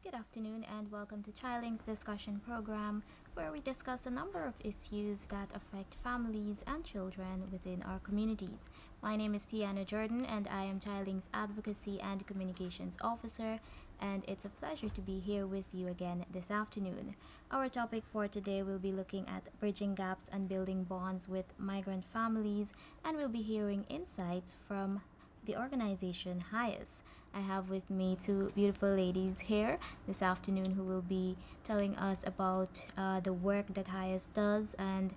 good afternoon, and welcome to ChildLink's discussion program, where we discuss a number of issues that affect families and children within our communities. My name is Tiana Jordan, and I am ChildLink's Advocacy and Communications Officer, and it's a pleasure to be here with you again this afternoon. Our topic for today will be looking at bridging gaps and building bonds with migrant families, and we'll be hearing insights from the organization HIAS. I have with me two beautiful ladies here this afternoon who will be telling us about the work that HIAS does and,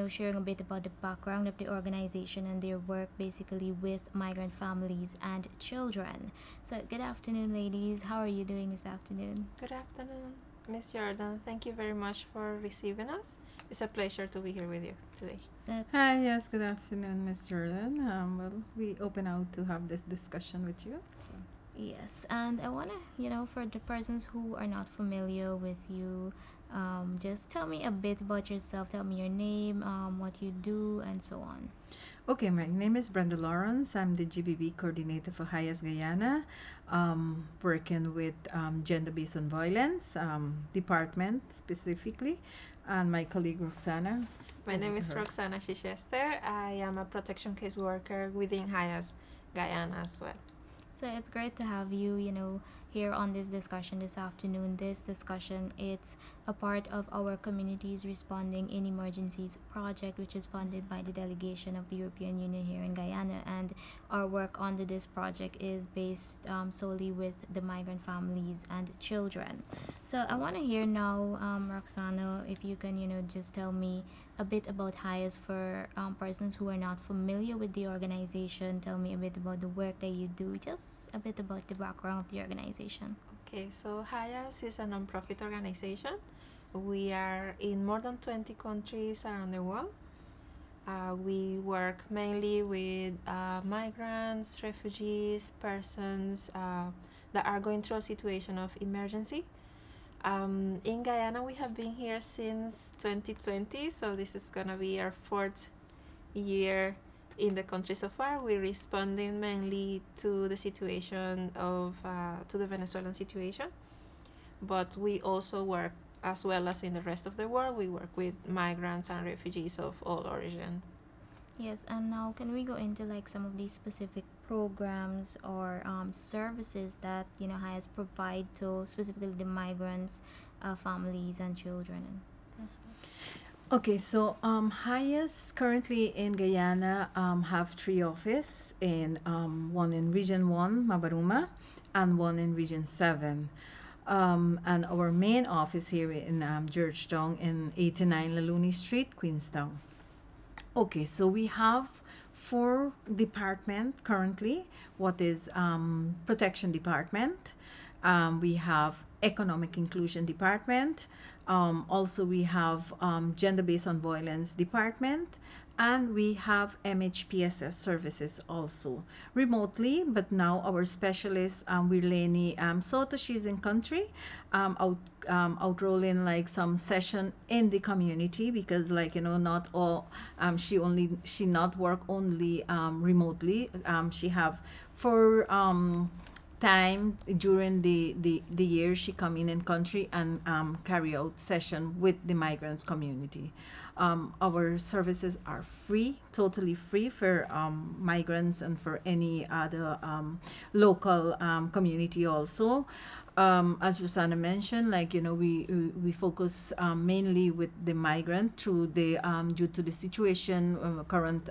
sharing a bit about the background of the organization and their work basically with migrant families and children. So, good afternoon, ladies. How are you doing this afternoon? Good afternoon, Miss Jordan. Thank you very much for receiving us. It's a pleasure to be here with you today. Hi, yes, good afternoon, Miss Jordan. We open out to have this discussion with you. So. Yes, and I want to, for the persons who are not familiar with you, just tell me a bit about yourself. Tell me your name, what you do, and so on. Okay, my name is Brenda Lawrence. I'm the GBB coordinator for HIAS Guyana, working with gender-based on violence department specifically, and my colleague Roxana. My name is Roxana Chichester. I am a protection case worker within HIAS Guyana as well. So it's great to have you, here on this discussion this afternoon. This discussion, it's a part of our Communities Responding in Emergencies project, which is funded by the Delegation of the European Union here in Guyana. And our work under this project is based solely with the migrant families and children. So I want to hear now, Roxana, if you can, just tell me a bit about HIAS for persons who are not familiar with the organization. Tell me a bit about the work that you do, just a bit about the background of the organization. Okay, so HIAS is a non-profit organization. We are in more than 20 countries around the world. We work mainly with migrants, refugees, persons that are going through a situation of emergency. In Guyana, we have been here since 2020, so this is going to be our fourth year in the country so far. We're responding mainly to the situation of, to the Venezuelan situation, but we also work, as well as in the rest of the world, we work with migrants and refugees of all origins. Yes, and now can we go into like some of these specific programs or services that HIAS provide to specifically the migrants, families, and children? Okay, so HIAS currently in Guyana have 3 offices, in one in Region 1, Mabaruma, and one in Region 7. And our main office here in Georgetown in 89 Laluni Street, Queenstown. Okay, so we have 4 departments currently. What is protection department? We have economic inclusion department. Also, we have gender-based on violence department, and we have MHPSS services also remotely. But now our specialist Wirleni Soto, she's in country, outrolling like some session in the community, because not all she not work only remotely. She have for time during the year she come in country and carry out session with the migrants community. Our services are free, totally free for migrants and for any other local community also. As Rosanna mentioned, we focus mainly with the migrant through the due to the situation, current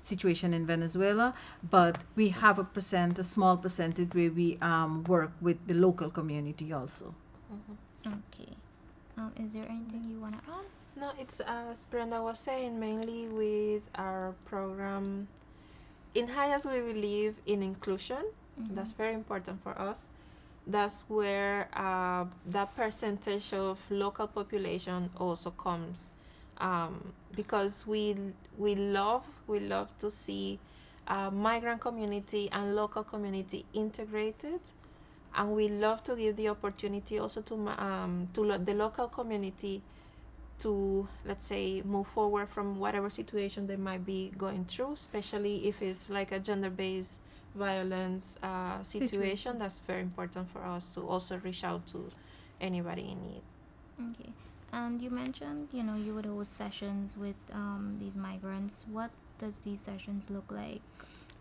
situation in Venezuela, but we have a small percentage where we work with the local community also. Mm-hmm. Okay. Is there anything you want to add? No, it's as Brenda was saying, mainly with our program. In HIAS, we believe in inclusion. Mm-hmm. That's very important for us. That's where that percentage of local population also comes, because we love to see migrant community and local community integrated, and we love to give the opportunity also to the local community to, let's say, move forward from whatever situation they might be going through, especially if it's like a gender-based violence situation, that's very important for us to also reach out to anybody in need. Okay. And you mentioned, you would host sessions with these migrants. What does these sessions look like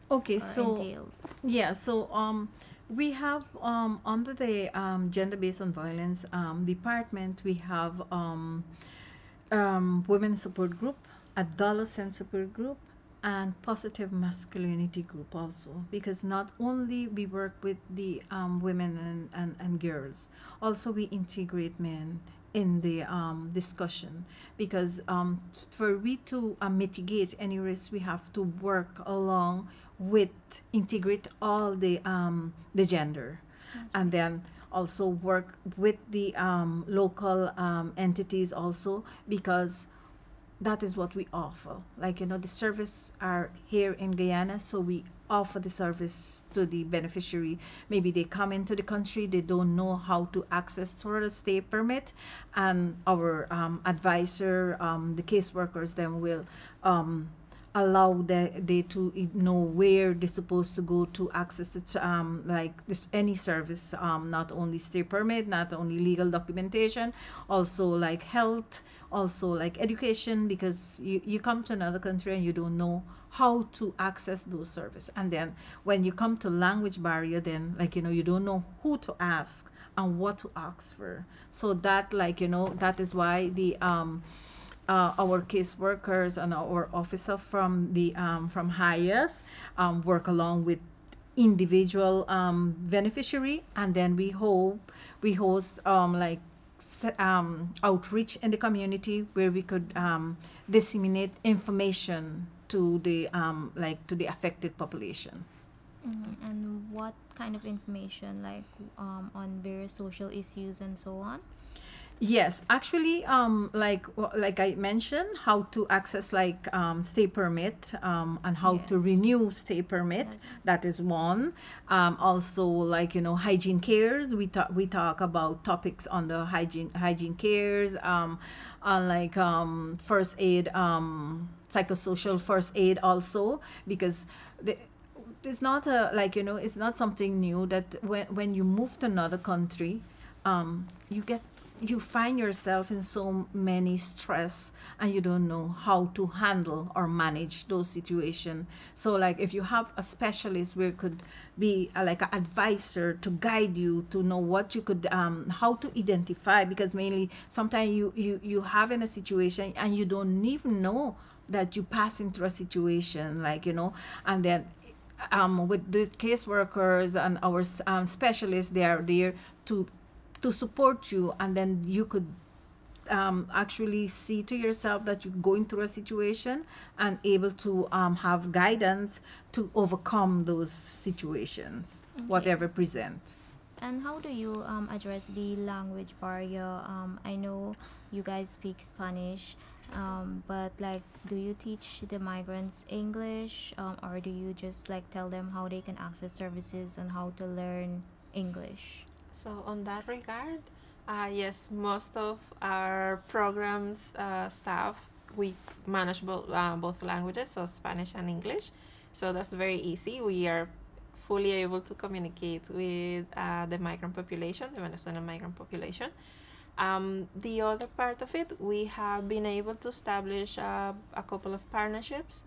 Okay, or so entails? yeah, so we have under the gender-based on violence department, we have women support group, adolescent support group, and positive masculinity group also, because not only we work with the women and girls, also we integrate men in the discussion, because for we to mitigate any risk, we have to work along with integrate all the gender. That's And then also work with the local entities also, because that is what we offer. Like, the service are here in Guyana, so we offer the service to the beneficiary. Maybe they come into the country, they don't know how to access for a stay permit, and our advisor, the caseworkers, then will allow they to know where they're supposed to go to access the like this any service, not only stay permit, not only legal documentation, also like health, also like education, because you come to another country and you don't know how to access those services. And then when you come to language barrier, then like you don't know who to ask and what to ask for. So that that is why the our caseworkers and our officer from the from HIAS work along with individual beneficiary, and then we host like outreach in the community where we could disseminate information to the to the affected population. And what kind of information, like on various social issues and so on? Yes, actually, like I mentioned, how to access like stay permit, and how to Yes. renew stay permit. That is one. Also, like hygiene cares. We talk about topics on the hygiene cares, on like first aid, psychosocial first aid also, because it's not a it's not something new that when you move to another country, you find yourself in so many stress, and you don't know how to handle or manage those situations. So like if you have a specialist where could be like an advisor to guide you to know what you could how to identify, because mainly sometimes you have in a situation and you don't even know that you passing through a situation, and then with the caseworkers and our specialists, they are there to support you, and then you could actually see to yourself that you're going through a situation and able to have guidance to overcome those situations, whatever present. And how do you address the language barrier? I know you guys speak Spanish, but like, do you teach the migrants English, or do you just like tell them how they can access services and how to learn English? So on that regard, yes, most of our programs staff, we manage both languages, so Spanish and English. So that's very easy. We are fully able to communicate with the migrant population, the Venezuelan migrant population. The other part of it, we have been able to establish a couple of partnerships.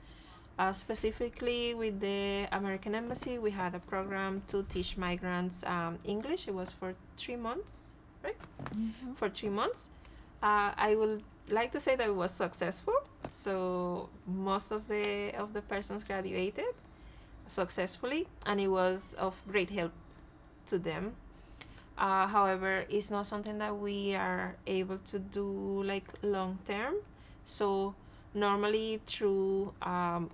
Specifically with the American Embassy, we had a program to teach migrants English. It was for 3 months, right? For 3 months. I would like to say that it was successful. So most of the persons graduated successfully, and it was of great help to them. However, it's not something that we are able to do like long term. So normally through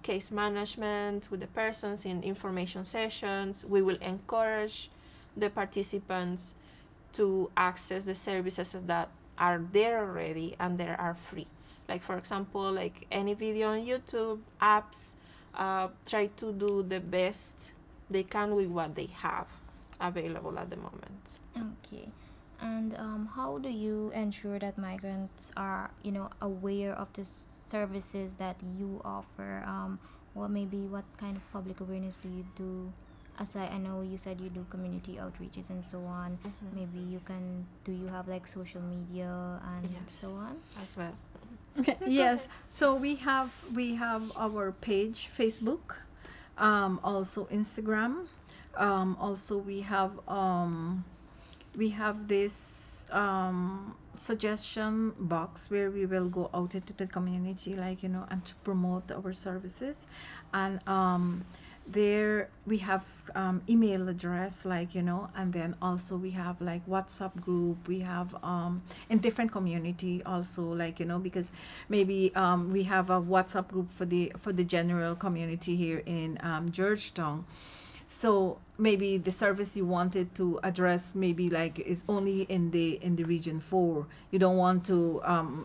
case management with the persons in information sessions, we will encourage the participants to access the services that are there already and they are free. Like for example, like any video on YouTube, apps, try to do the best they can with what they have available at the moment. Okay. And how do you ensure that migrants are, aware of the services that you offer? What kind of public awareness do you do? aside, I know you said you do community outreaches and so on. Maybe you can, do you have like social media and so on as well? Yes, so we have our page Facebook, also Instagram, also we have this suggestion box where we will go out into the community, like, and to promote our services. And there we have email address, like, and then also we have like WhatsApp group. We have in different community also, like, because maybe we have a WhatsApp group for the general community here in Georgetown. So maybe the service you wanted to address maybe like is only in the region 4. You don't want to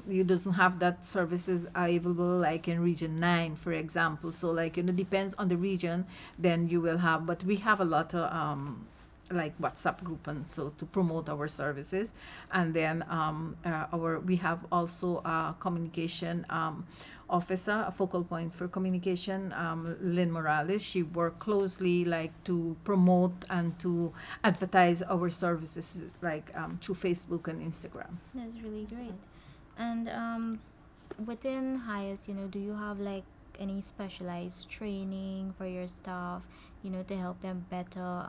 you doesn't have that services available like in region 9, for example. So like, depends on the region, then you will have, but we have a lot of like WhatsApp group, and so to promote our services. And then we have also a communication officer, a focal point for communication, Lynn Morales. She worked closely like to promote and to advertise our services like through Facebook and Instagram. That's really great. And within HIAS, do you have like any specialized training for your staff, to help them better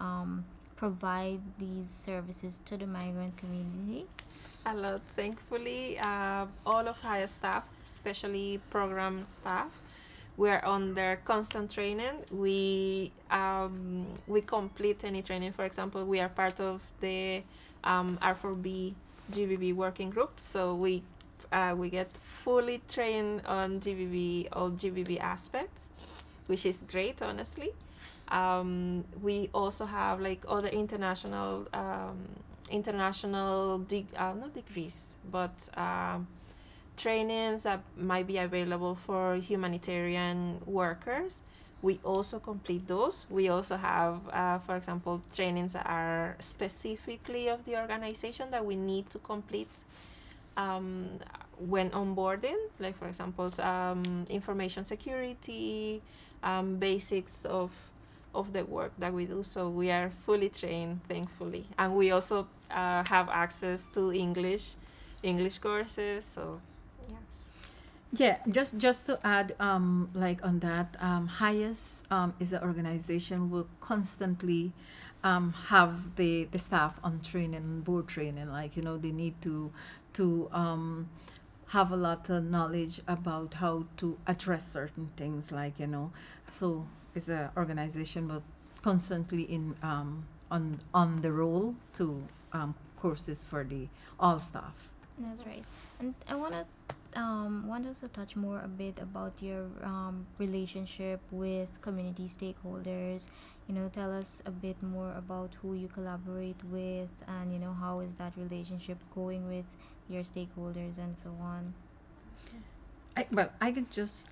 provide these services to the migrant community? A lot, thankfully. All of HIAS staff, especially program staff, we are under constant training. We complete any training. For example, we are part of the R4B GBB working group, so we get fully trained on GBB, all GBB aspects, which is great, honestly. We also have like other international not degrees, but trainings that might be available for humanitarian workers. We also complete those. We also have, for example, trainings that are specifically of the organization that we need to complete when onboarding, like for example, information security, basics of the work that we do. So we are fully trained, thankfully, and we also have access to English courses. So yes. Yeah, just to add, like on that, HIAS is an organization will constantly have the staff on training, board training. Like, they need to have a lot of knowledge about how to address certain things, like, so it's an organization but constantly in on the roll to courses for the all staff. That's right. And I want us to touch more a bit about your relationship with community stakeholders. Tell us a bit more about who you collaborate with, and how is that relationship going with your stakeholders and so on. I could just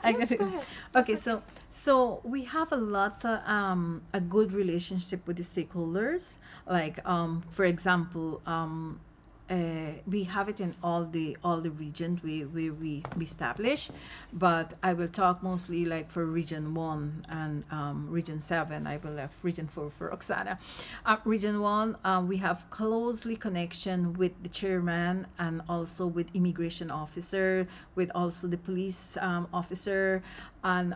Yes, go ahead. Okay, so we have a lot a good relationship with the stakeholders. Like for example, we have it in all the regions we establish, but I will talk mostly like for region 1 and region 7. I will have region 4 for Oksana. Region 1, we have closely connection with the chairman and also with immigration officer, with also the police officer, and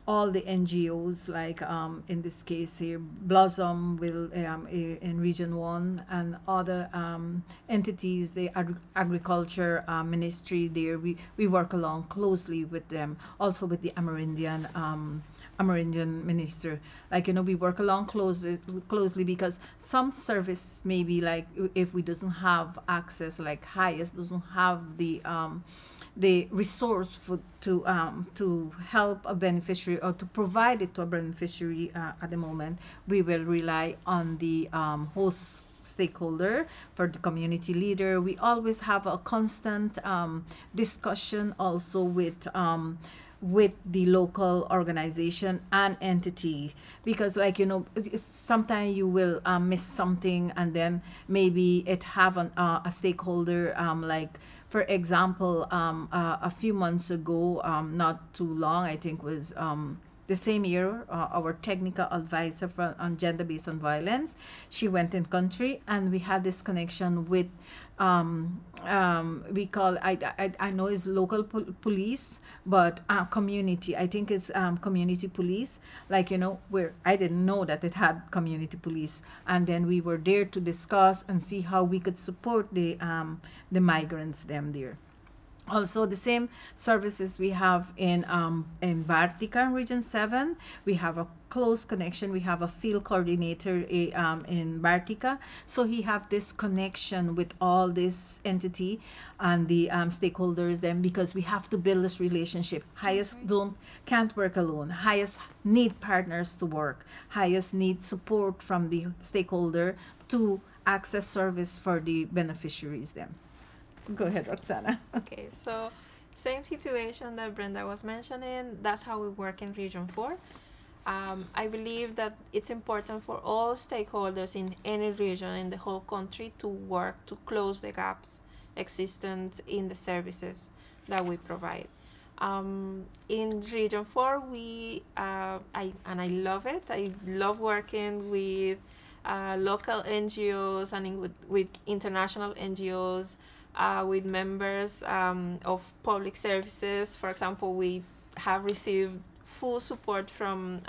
all the NGOs, like in this case here, Blossom will in region 1, and other entities, the agriculture ministry there, we work along closely with them, also with the Amerindian minister. Like, we work along closely because some service maybe like if we doesn't have access, like HIAS doesn't have the resource to help a beneficiary or to provide it to a beneficiary at the moment, we will rely on the host stakeholder. For the community leader, we always have a constant discussion also with the local organization and entity, because like sometimes you will miss something, and then maybe it have a stakeholder, like for example, a few months ago, not too long, I think was the same year, our technical advisor on gender-based violence, she went in country, and we had this connection with we call, I know it's local police, but community, I think it's community police, like, where I didn't know that it had community police. And then we were there to discuss and see how we could support the migrants them there. Also, the same services we have in Bartica, Region 7. We have a close connection. We have a field coordinator in Bartica. So he have this connection with all this entity and the stakeholders then, because we have to build this relationship. HIAS can't work alone. HIAS need partners to work. HIAS need support from the stakeholder to access service for the beneficiaries then. Go ahead, Roxana. Okay, so same situation that Brenda was mentioning. That's how we work in Region 4. I believe that it's important for all stakeholders in any region in the whole country to work to close the gaps existent in the services that we provide. In Region 4, I love it. I love working with local NGOs and with international NGOs. With members of public services. For example, we have received full support from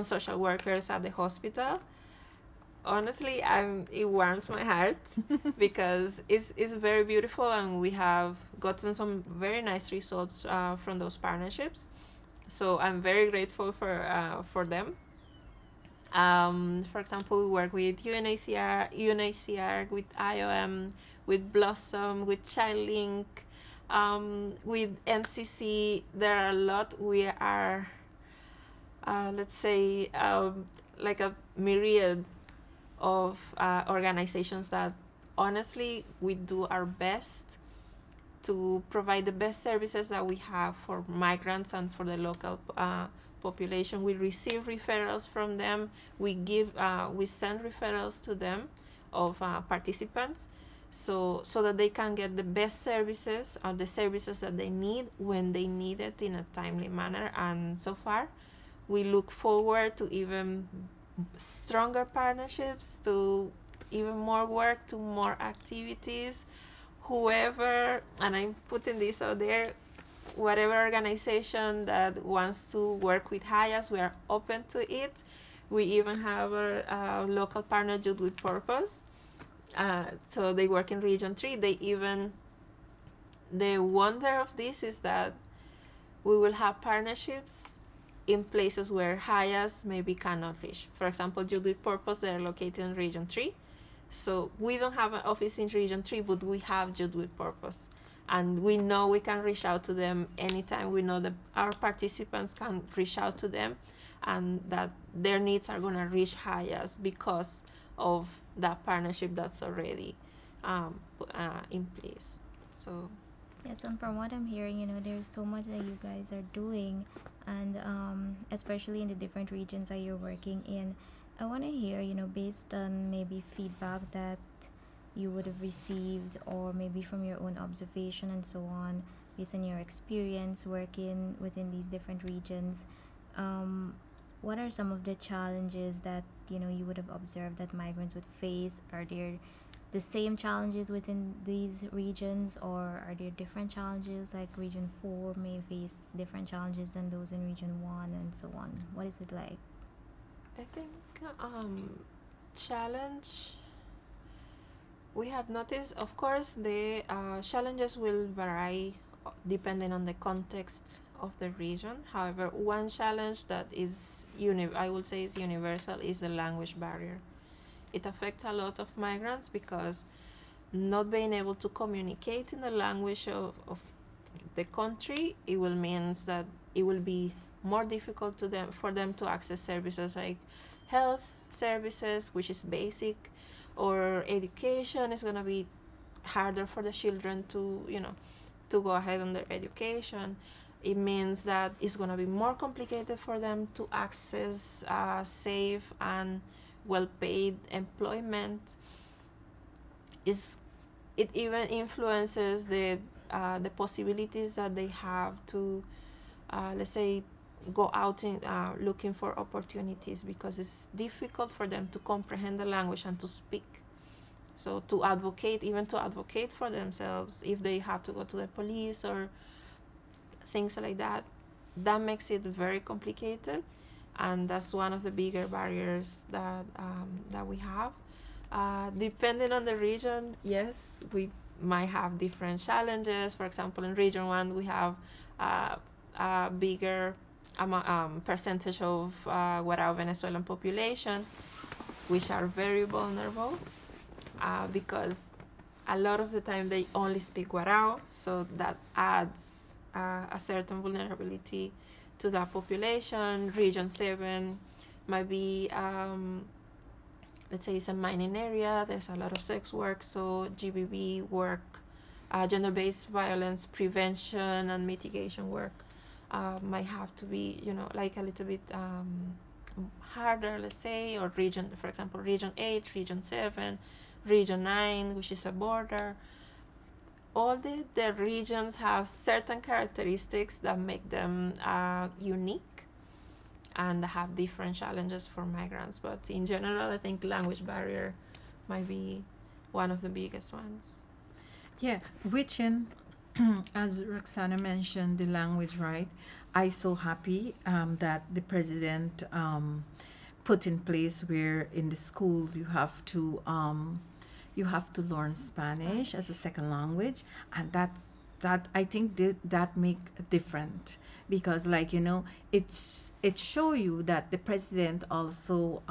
social workers at the hospital. Honestly, it warms my heart because it's very beautiful, and we have gotten some very nice results from those partnerships. So I'm very grateful for them. For example, we work with UNHCR, with IOM, with Blossom, with ChildLinK, with NCC. There are a lot. We are, let's say, like a myriad of organizations that honestly we do our best to provide the best services that we have for migrants and for the local population. We receive referrals from them. We send referrals to them of participants, so that they can get the best services or the services that they need when they need it in a timely manner. And so far, we look forward to even stronger partnerships, to even more work, to more activities. Whoever, and I'm putting this out there, whatever organization that wants to work with HIAS, we are open to it. We even have a local partner, Youth with Purpose. So they work in Region 3. The wonder of this is that we will have partnerships in places where HIAS maybe cannot reach. For example, Youth with Purpose, they're located in Region 3. So we don't have an office in Region 3, but we have Youth with Purpose. And we know we can reach out to them anytime. We know that our participants can reach out to them, and that their needs are going to reach HIAS because of that partnership that's already in place. So yes, and from what I'm hearing, there's so much that you guys are doing, and especially in the different regions that you're working in. I want to hear, based on maybe feedback that you would have received, or maybe from your own observation and so on, based on your experience working within these different regions, what are some of the challenges that you would have observed that migrants would face? Are there the same challenges within these regions, or are there different challenges, like Region 4 may face different challenges than those in Region 1 and so on? What is it like? I think challenge we have noticed, of course, the challenges will vary depending on the context of the region. However, one challenge that is I would say is universal is the language barrier. It affects a lot of migrants because not being able to communicate in the language of the country, it will means that it will be more difficult for them to access services like health services, which is basic, or education. Is going to be harder for the children to go ahead on their education. It means that it's going to be more complicated for them to access safe and well-paid employment. It even influences the possibilities that they have to, let's say, go out in looking for opportunities, because it's difficult for them to comprehend the language and to speak. So to advocate, even to advocate for themselves, if they have to go to the police or things like that, that makes it very complicated, and that's one of the bigger barriers that that we have. Depending on the region, yes, we might have different challenges. For example, in Region 1, we have a bigger percentage of Guarao Venezuelan population, which are very vulnerable because a lot of the time they only speak Guarao, so that adds a certain vulnerability to that population. Region 7 might be, let's say it's a mining area, there's a lot of sex work, so GBV work, gender-based violence prevention and mitigation work might have to be, you know, like a little bit harder, let's say, or region, for example, Region 8, Region 7, Region 9, which is a border. All the regions have certain characteristics that make them unique and have different challenges for migrants. But in general, I think language barrier might be one of the biggest ones. Yeah, which in, as Roxana mentioned, the language, right? I so happy that the president put in place where in the schools you have to learn Spanish as a second language, and that I think that make a difference, because like, you know, it show you that the president also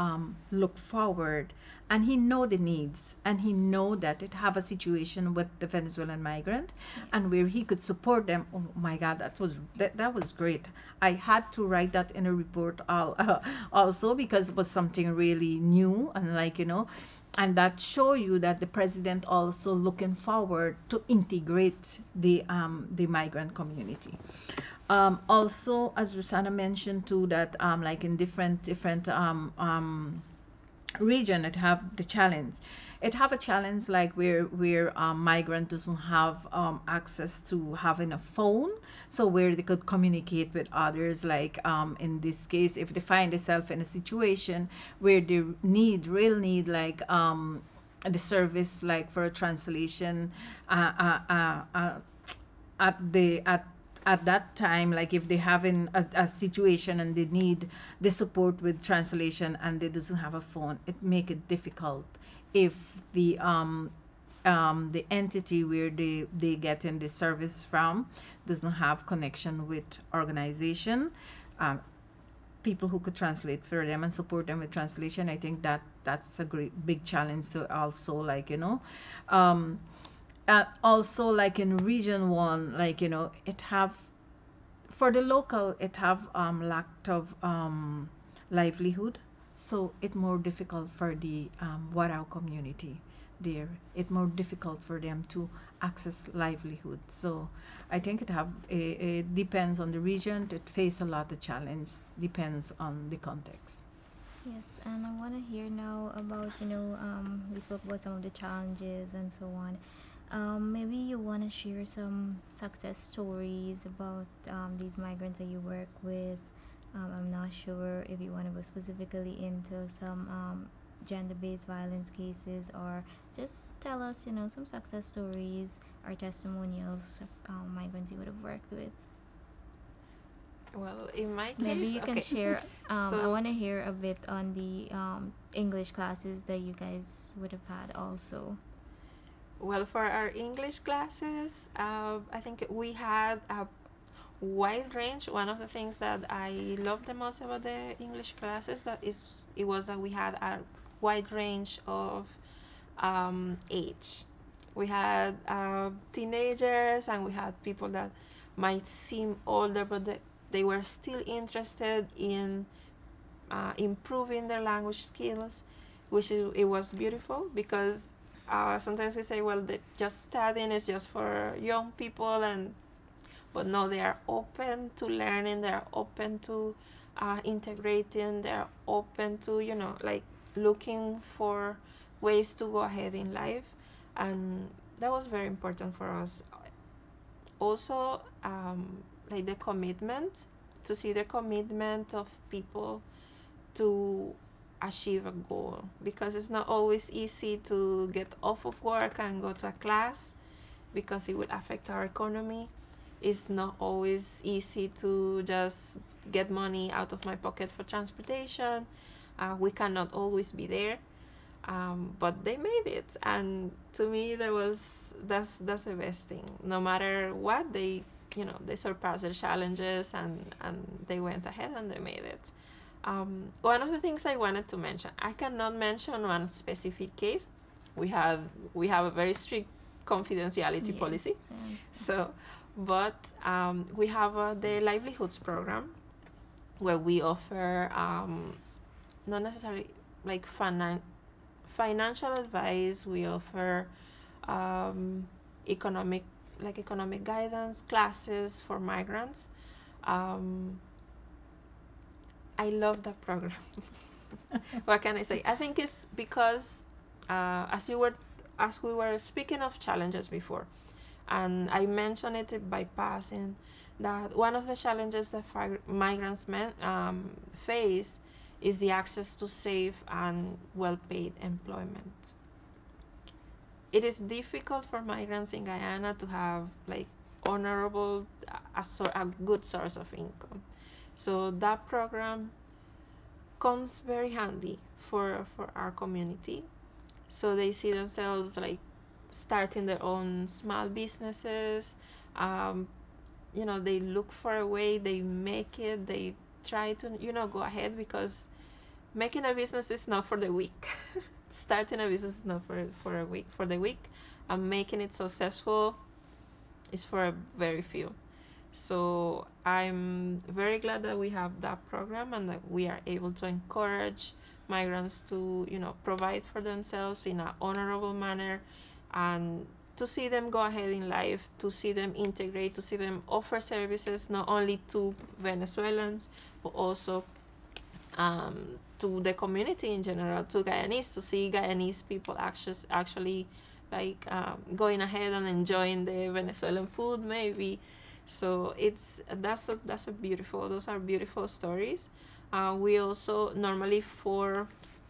look forward, and he know the needs, and he know that it have a situation with the Venezuelan migrant, and where he could support them. Oh my God, that was great. I had to write that in a report also, because it was something really new, and like, you know, and that show you that the president also looking forward to integrate the migrant community. Also, as Rosanna mentioned too, that like in different region, it have the challenge. It have a challenge like where migrant doesn't have access to having a phone, so where they could communicate with others. Like in this case, if they find themselves in a situation where they real need like the service, like for a translation at that time, like if they have in a situation and they need the support with translation and they doesn't have a phone, it make it difficult if the entity where they getting the service from doesn't have connection with organization, people who could translate for them and support them with translation. I think that's a great big challenge to also, like, you know, also like in Region 1, like, you know, it have for the local, it have lack of livelihood, so it more difficult for the Warao community there. It more difficult for them to access livelihood. So I think it depends on the region. It face a lot of challenge, depends on the context. Yes, and I want to hear now about, you know, we spoke about some of the challenges and so on. Maybe you want to share some success stories about these migrants that you work with. I'm not sure if you want to go specifically into some gender-based violence cases, or just tell us, you know, some success stories or testimonials of migrants you would have worked with. Well, in my case, Maybe you can share. I So- want to hear a bit on the English classes that you guys would have had also. Well, for our English classes, I think we had a wide range. One of the things that I loved the most about the English classes it was that we had a wide range of age. We had teenagers, and we had people that might seem older, but they were still interested in improving their language skills, which it was beautiful, because sometimes we say, well, just studying is just for young people, but no, they are open to learning, they are open to integrating, they are open to, you know, like looking for ways to go ahead in life, and that was very important for us. Also, like the commitment to see the commitment of people to achieve a goal, because it's not always easy to get off of work and go to a class because it will affect our economy. It's not always easy to just get money out of my pocket for transportation. We cannot always be there, but they made it, and to me that's the best thing. No matter what, they surpassed their challenges, and they went ahead and they made it. One of the things I wanted to mention, I cannot mention one specific case. We have a very strict confidentiality policy. So, but we have the livelihoods program, where we offer not necessarily like financial advice. We offer economic guidance classes for migrants. I love that program. What can I say? I think it's because as we were speaking of challenges before, and I mentioned it by passing, that one of the challenges that migrants face is the access to safe and well-paid employment. It is difficult for migrants in Guyana to have like honorable, a good source of income. So that program comes very handy for our community. So they see themselves like starting their own small businesses. They look for a way, they make it, they try to, go ahead, because making a business is not for the weak. Starting a business is not for the weak, and making it successful is for a very few. So I'm very glad that we have that program, and that we are able to encourage migrants to, provide for themselves in an honorable manner, and to see them go ahead in life, to see them integrate, to see them offer services not only to Venezuelans, but also to the community in general, to Guyanese, to see Guyanese people actually like going ahead and enjoying the Venezuelan food maybe. So those are beautiful stories. We also normally for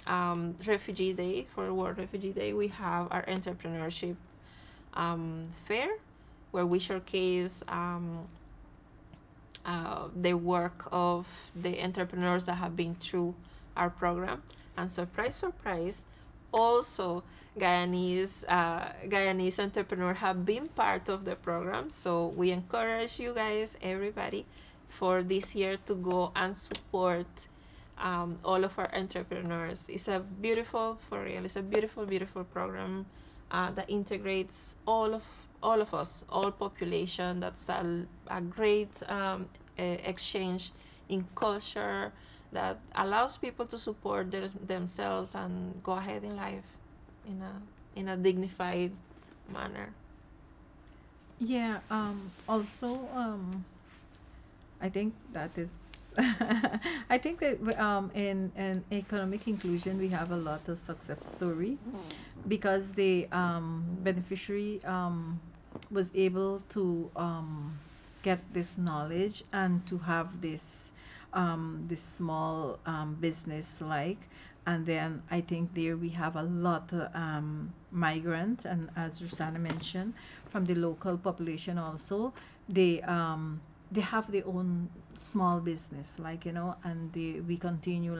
Refugee Day, for World Refugee Day, we have our entrepreneurship fair, where we showcase the work of the entrepreneurs that have been through our program. And surprise, also Guyanese entrepreneurs have been part of the program. So we encourage you guys, everybody, for this year to go and support all of our entrepreneurs. It's a beautiful program that integrates all of us, all population. That's a great exchange in culture that allows people to support themselves and go ahead in life in a dignified manner. Yeah. Also, I think that is. I think that in economic inclusion we have a lot of success story, because the beneficiary was able to get this knowledge and to have this small business and then I think there we have a lot of migrants, and as Rosanna mentioned, from the local population also, they have their own small business, and we continue,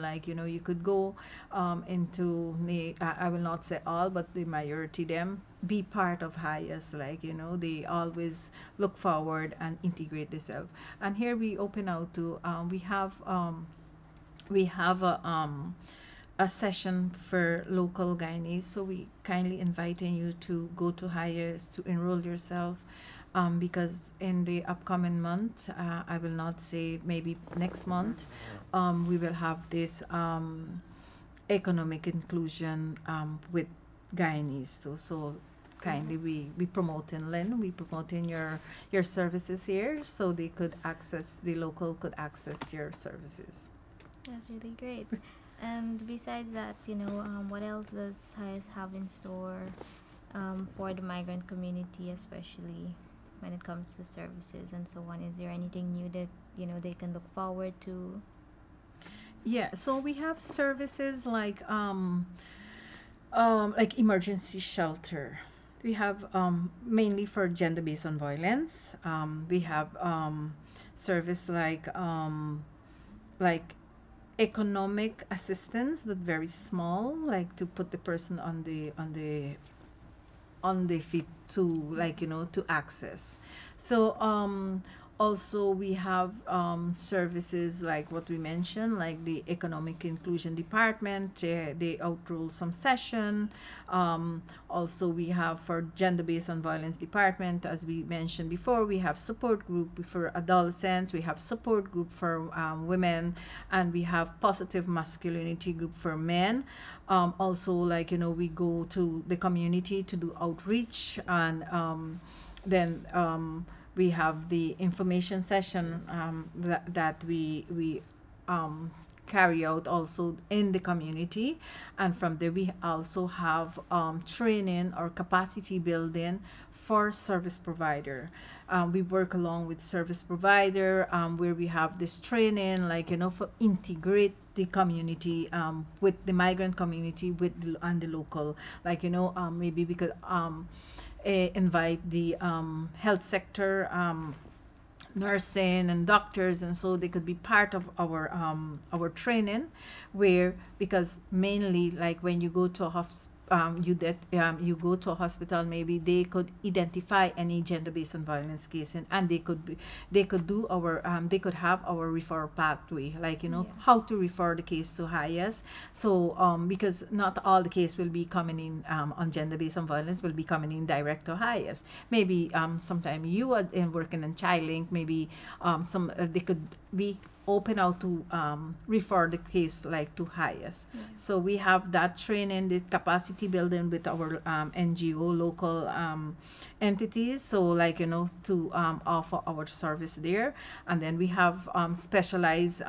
you could go into, I will not say all, but the majority them be part of HIAS, they always look forward and integrate themselves. And here we open out to, we have a session for local Guyanese, so we kindly inviting you to go to HIAS to enroll yourself, because in the upcoming month, I will not say, maybe next month, we will have this economic inclusion with Guyanese too. So kindly we promoting Lynn, we promoting your services here, so they could access, the local could access your services. That's really great. And besides that, what else does HIAS have in store for the migrant community especially? when it comes to services and so on? Is there anything new that they can look forward to? Yeah, so we have services like emergency shelter. We have mainly for gender-based on violence. We have service like economic assistance, but very small, like to put the person on the feet to to access. So also we have services like what we mentioned, like the economic inclusion department. They outroll some session. Also we have for gender-based on violence department, as we mentioned before, we have support group for adolescents, we have support group for women, and we have positive masculinity group for men. Also, we go to the community to do outreach, and then we have the information session that we carry out also in the community. And from there we also have training or capacity building for service provider. We work along with service provider where we have this training for integrate the community with the migrant community and the local, maybe we could invite the health sector, nursing and doctors, and so they could be part of our training, where because mainly when you go to a you go to a hospital, maybe they could identify any gender-based on violence case, and they could do our they could have our referral pathway, how to refer the case to HIAS. So because not all the case will be coming in on gender-based on violence will be coming in direct to HIAS. Maybe sometime you are working in ChildLinK, maybe they could be open out to refer the case to HIAS. Yeah. So we have that training, this capacity building with our NGO local entities, so to offer our service there. And then we have specialized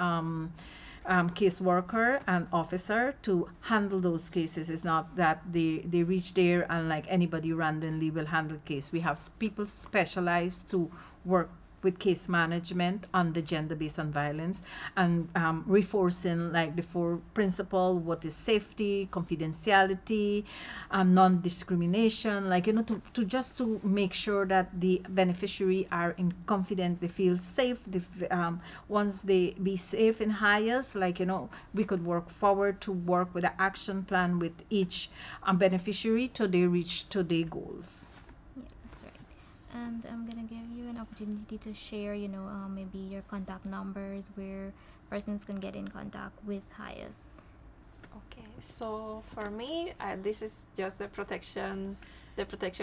case worker and officer to handle those cases. It's not that they reach there and anybody randomly will handle case. We have people specialized to work with case management on the gender-based on violence, and reinforcing the four principle: what is safety, confidentiality, non-discrimination, to just to make sure that the beneficiary are in confident, they feel safe. Once they be safe in HIAS, we could work forward to work with an action plan with each beneficiary till they reach to their goals. And I'm gonna give you an opportunity to share, maybe your contact numbers where persons can get in contact with HIAS. Okay, so for me, this is just the protection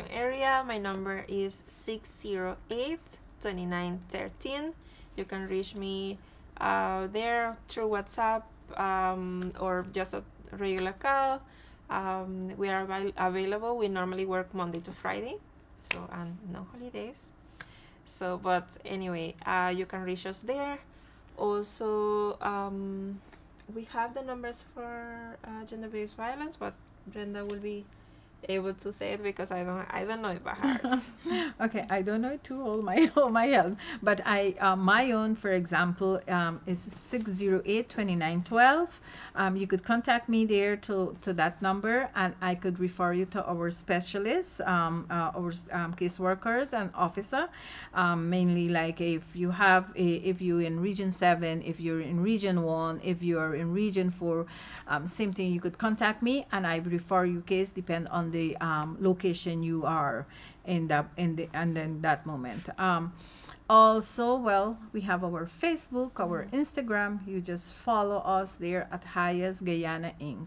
area. My number is 608-2913. You can reach me there through WhatsApp or just a regular call. We are available. We normally work Monday to Friday. So, and no holidays. So, but anyway, you can reach us there. Also, we have the numbers for gender-based violence, but Brenda will be able to say it because I don't know it by heart. Okay, I don't know it too, all my help, but my own, for example, is 608-2912. You could contact me there to that number, and I could refer you to our specialists, our case workers and officer, mainly if you're in region 7, if you're in region 1, if you're in region 4, same thing, you could contact me and I refer you case depend on the location you are in that moment. Also, well, we have our Facebook, our Instagram. You just follow us there at HIAS Guyana Inc.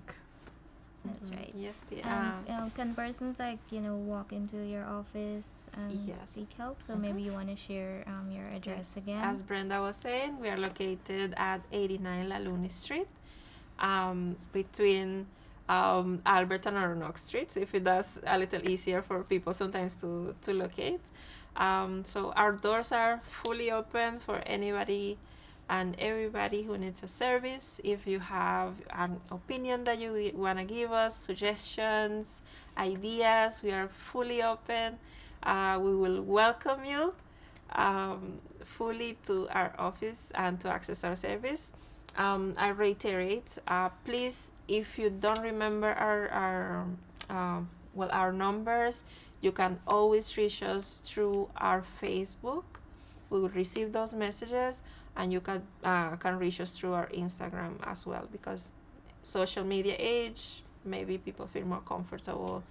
That's right. Yes, and can persons walk into your office and seek help? So maybe you want to share your address again. As Brenda was saying, we are located at 89 La Luna Street, between Albert and Roanoke Streets, if it does a little easier for people sometimes to locate. So our doors are fully open for anybody and everybody who needs a service. If you have an opinion that you want to give us, suggestions, ideas, we are fully open. We will welcome you fully to our office and to access our service. I reiterate, please, if you don't remember our numbers, you can always reach us through our Facebook. We will receive those messages, and you can reach us through our Instagram as well, because social media age, maybe people feel more comfortable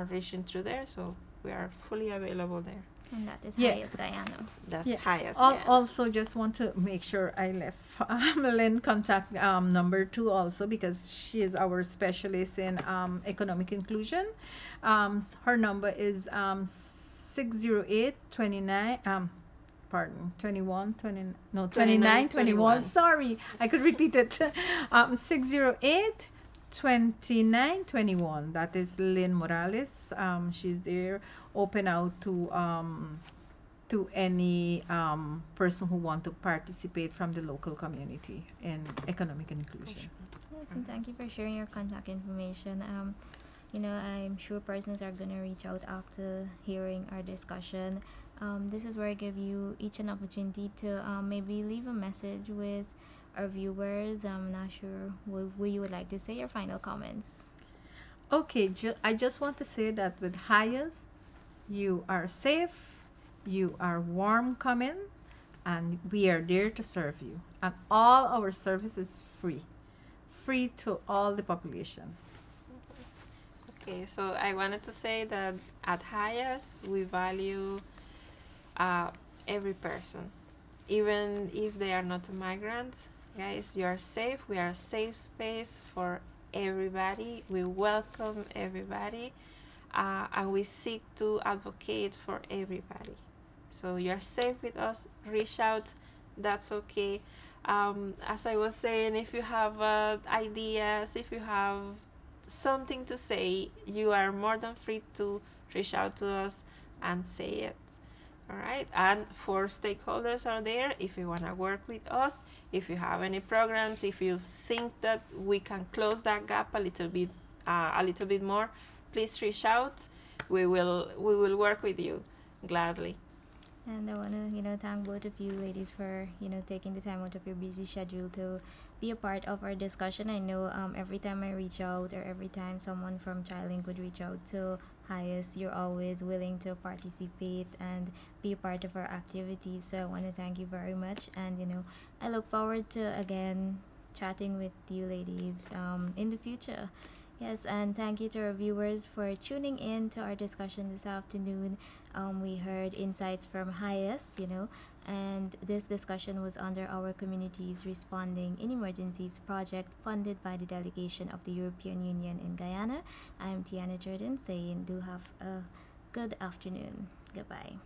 reaching through there, so we are fully available there. And that is Yeah. HIAS Guyana. That's Yeah. HIAS Guyana. Also, just want to make sure I left Lynn contact number 2 also, because she is our specialist in economic inclusion. Her number is 608-29 2921. Sorry, I could repeat it. 608-2921. That is Lynn Morales. She's there, open out to any person who want to participate from the local community in economic inclusion. Yes, and thank you for sharing your contact information. I'm sure persons are gonna reach out after hearing our discussion. This is where I give you each an opportunity to maybe leave a message with our viewers. I'm not sure what you would like to say, your final comments. Okay, I just want to say that with HIAS, you are safe, you are warm coming, and we are there to serve you. And all our service is free to all the population. Okay, so I wanted to say that at HIAS, we value every person, even if they are not a migrant. Guys, you are safe. We are a safe space for everybody. We welcome everybody, and we seek to advocate for everybody. So you're safe with us. Reach out. That's okay. As I was saying, if you have ideas, if you have something to say, you are more than free to reach out to us and say it. All right. And for stakeholders out there, if you want to work with us, if you have any programs, if you think that we can close that gap a little bit more, please reach out. We will work with you gladly. And I want to, thank both of you ladies for, taking the time out of your busy schedule to be a part of our discussion. I know every time I reach out, or every time someone from ChildLinK would reach out to HIAS, you're always willing to participate and be a part of our activities. So I want to thank you very much. And, I look forward to, again, chatting with you ladies in the future. Yes, and thank you to our viewers for tuning in to our discussion this afternoon. We heard insights from HIAS, and this discussion was under our Communities Responding in Emergencies project funded by the Delegation of the European Union in Guyana. I'm Tiana Jordan saying do have a good afternoon. Goodbye.